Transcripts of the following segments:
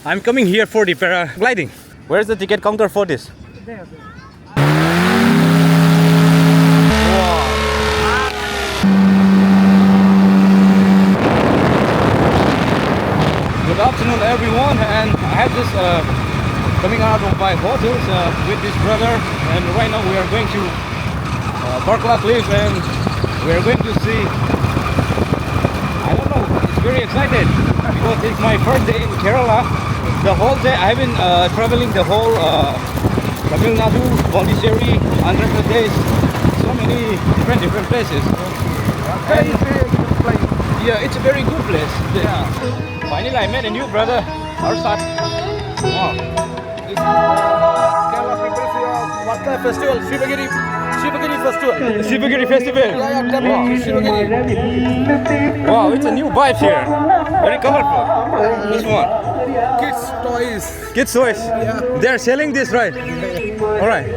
I'm coming here for the paragliding. Where's the ticket counter for this? There. Good afternoon, everyone, and I have just coming out of my hotels with this brother, and right now we are going to Varkala Cliff, and we are going to see. I don't know. It's very excited because it's my first day in Kerala. The whole day I've been traveling the whole Tamil Nadu, Pondicherry, Andhra Pradesh, so many different places. And yeah, it's a very good place. Yeah. Finally, I met a new brother, Arsad. Wow. Kerala people see Varkala festival, Shivagiri festival. Shivagiri Festival. Yeah, Shivagiri. Wow, it's a new vibe here. Very colorful. This one. Kids toys. Kids toys. Yeah. They're selling this, right? Alright.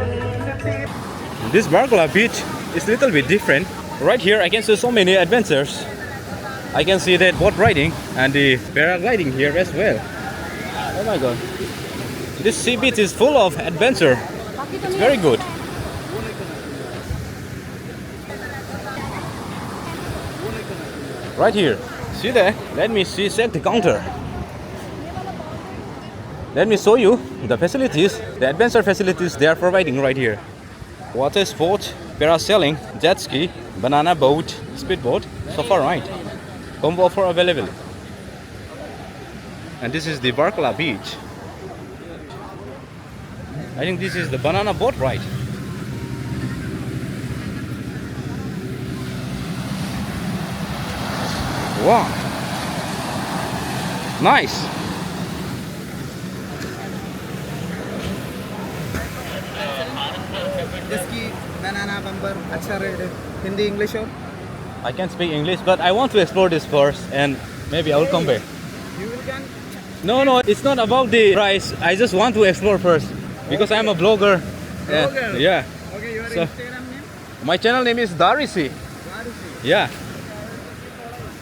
This Varkala Beach is a little bit different. Right here, I can see so many adventures. I can see that boat riding and the paragliding here as well. Oh my god. This sea beach is full of adventure. It's very good. Right here. See there? Let me set the counter. Let me show you the facilities, the adventure facilities they are providing right here. Water sport, parasailing, jet ski, banana boat, speedboat, so far right. Combo offer available. And this is the Varkala Beach. I think this is the banana boat ride. Wow. Nice. Ski, banana bumper, acha ride. Hindi, English or? I can't speak English, but I want to explore this first and maybe I will come back. You will can. No, it's not about the price. I just want to explore first because I'm a blogger. Blogger? Yeah. Okay, your So- Instagram name? My channel name is Rishi. Rishi. Yeah.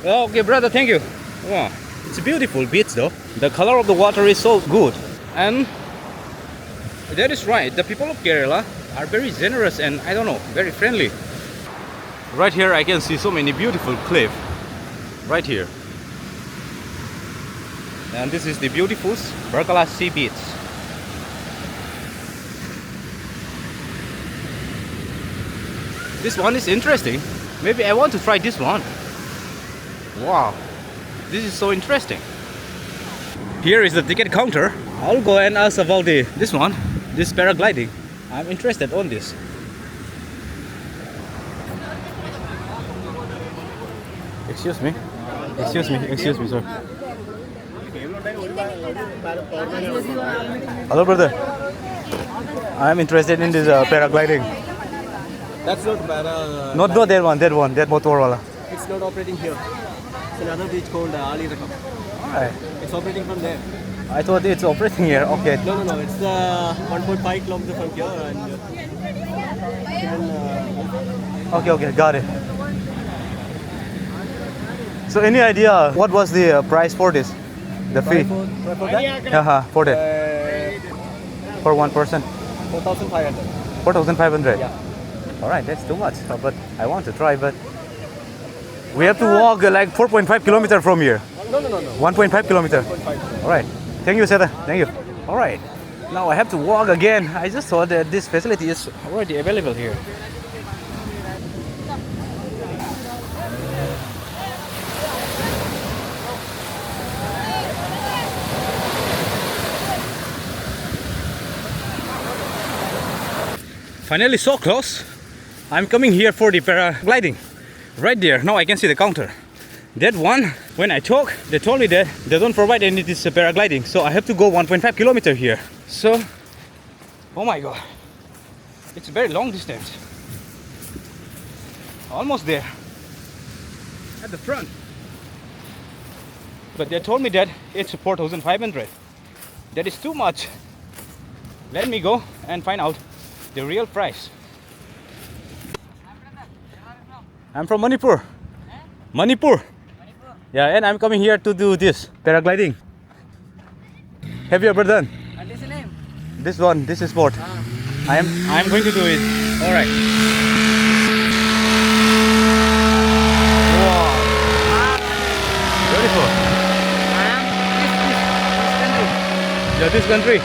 Okay, brother, thank you. Wow. It's a beautiful beach though. The color of the water is so good. And that is right. The people of Kerala are very generous and I don't know, very friendly. Right here I can see so many beautiful cliffs. Right here. And this is the beautiful Varkala Sea Beach. This one is interesting. Maybe I want to try this one. Wow, this is so interesting. Here is the ticket counter. I'll go and ask about this one, this paragliding. I'm interested on this. Excuse me, sir. Hello, brother. I'm interested in this paragliding. That's not para. Not that one, that motor wala. It's not operating here. It's another beach called Ali Rakam. Alright. It's operating from there. I thought it's operating here. Okay. No. It's 1.5 kilometers from here, and Okay, got it. So any idea what was the price for this? The fee? for that, For that. For one person? 4,500. 4,500? Yeah. Alright, that's too much. But I want to try, but we have to walk like 4.5 kilometers from here. No. 1.5 kilometers. 1.5. Alright. Thank you, Seta. Thank you. Alright. Now I have to walk again. I just thought that this facility is already available here. Finally so close. I'm coming here for the paragliding. Right there. Now I can see the counter. That one, when I talk, they told me that they don't provide any this paragliding. So I have to go 1.5 kilometers here. So, oh my god. It's a very long distance. Almost there. At the front. But they told me that it's 4,500. That is too much. Let me go and find out the real price. I'm from Manipur. Manipur. Yeah, and I'm coming here to do this paragliding. Have you ever done What is the name? this one? This is sport. I'm going to do it. All right. Wow. Beautiful. Yeah, this country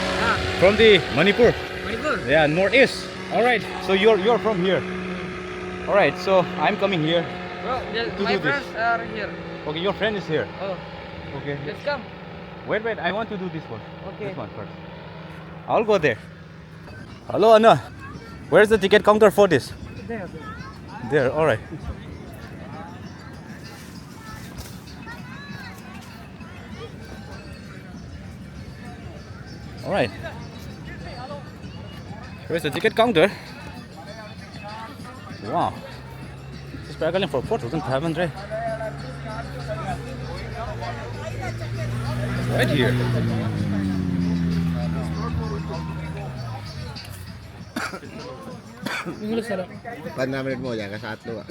from the Manipur. Manipur. Yeah, northeast. All right. So you're from here. All right. So I'm coming here. Bro, To my do this. friends are here. Okay, your friend is here. Oh, Okay. let's come. Wait. I want to do this one. Okay. This one first. I'll go there. Hello, Anna. Where's the ticket counter for this? There. There. All right. All right. Where's the ticket counter? Wow. This is paragliding for 4,500. Right here. Panamin mo yan, kasatlo.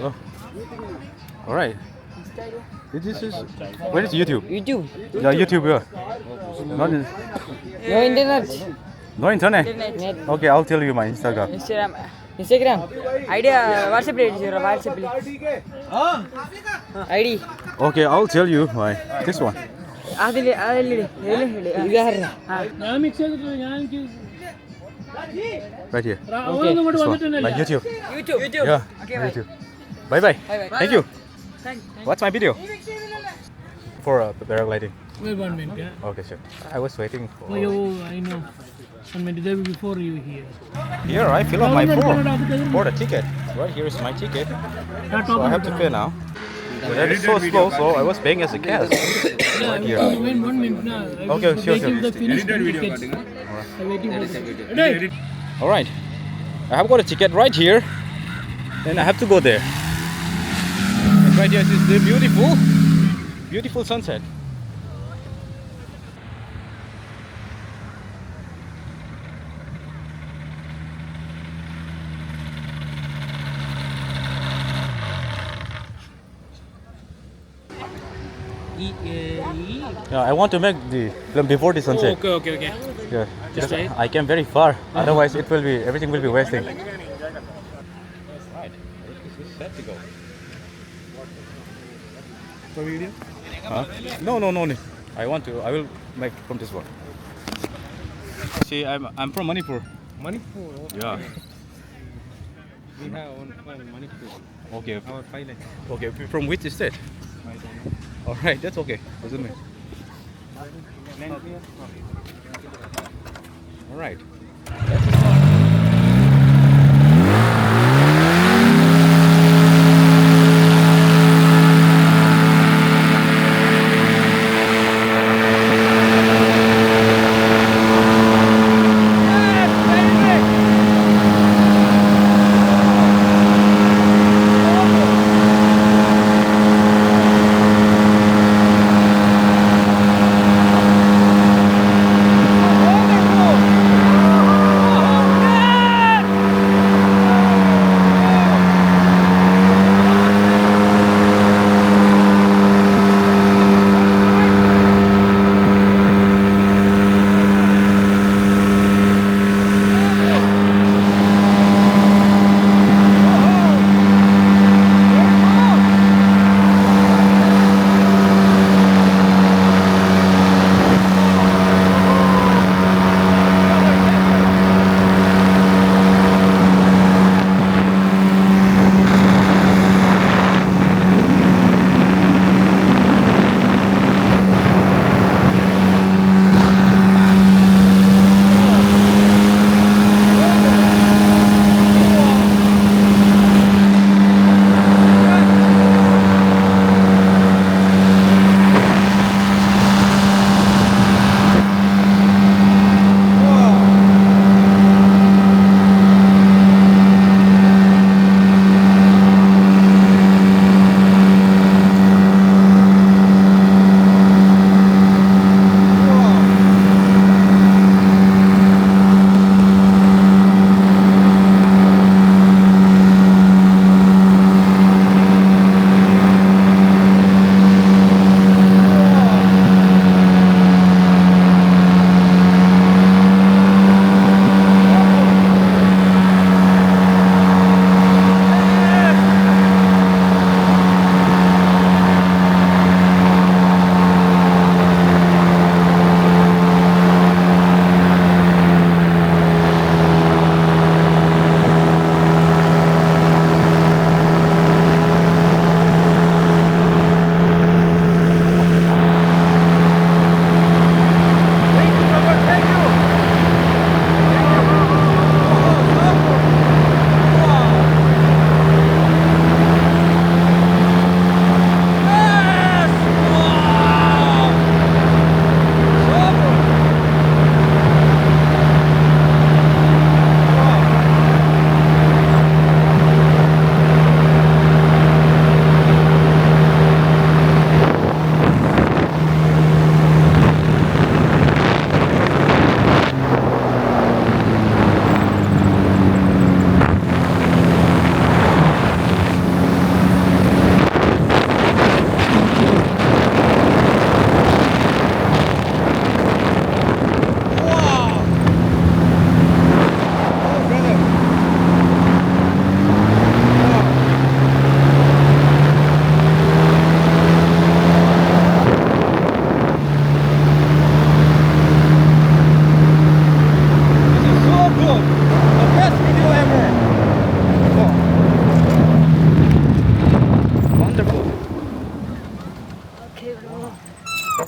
Oh. All right. This is where is YouTube? YouTube. Yeah, YouTube. Yeah. Not in, No internet. no internet. Internet. Okay, I'll tell you my Instagram. Instagram. Idea. WhatsApp page. WhatsApp ID. Okay, I'll tell you my this one. Right here. Okay. This one. My YouTube. YouTube. Yeah. Okay, bye. YouTube. Bye bye. Bye. Thank you. Thanks. What's my video? For paragliding. Wait 1 minute. Yeah? Okay, sure. I was waiting for. Oh, I know. 1 minute there before you here. Here I fill up my form for the ticket. Right here is my ticket. So I have to pay now. But that is so slow, so I was paying as a cash. Right here. Wait 1 minute now. Okay, sure. The finished tickets. I'm waiting for the Right. All right. I have got a ticket right here. Then I have to go there. And right here is the beautiful sunset. Yeah, I want to make the film before the sunset. Okay. Yeah, because right. I came very far. Otherwise, everything will be wasting. Right, set to go. For video? Huh? No. I will make from this one. See, I'm from Manipur. Manipur. Yeah. We have one Manipur. Okay. Our pilot. Okay. From which state? I don't know. All right. That's okay. Doesn't matter. All right.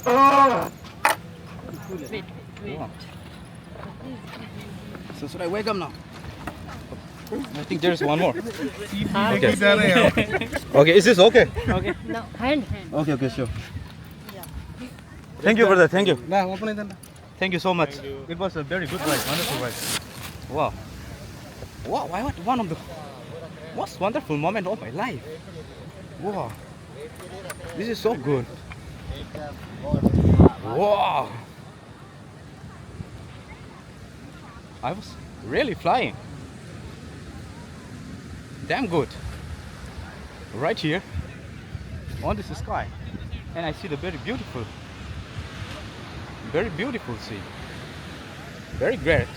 Wow. So should I wake up now? I think there's one more. Okay. Okay, is this okay? Okay. No, hand. Okay, okay, sure. Thank you for that. Thank you. Nah, open it. Thank you so much. It was a very good ride, wonderful ride. Wow. Wow, what one of the most wonderful moment of my life. Wow. This is so good. Wow. I was really flying. Damn good. Right here on this sky. And I see the very beautiful sea. Very great.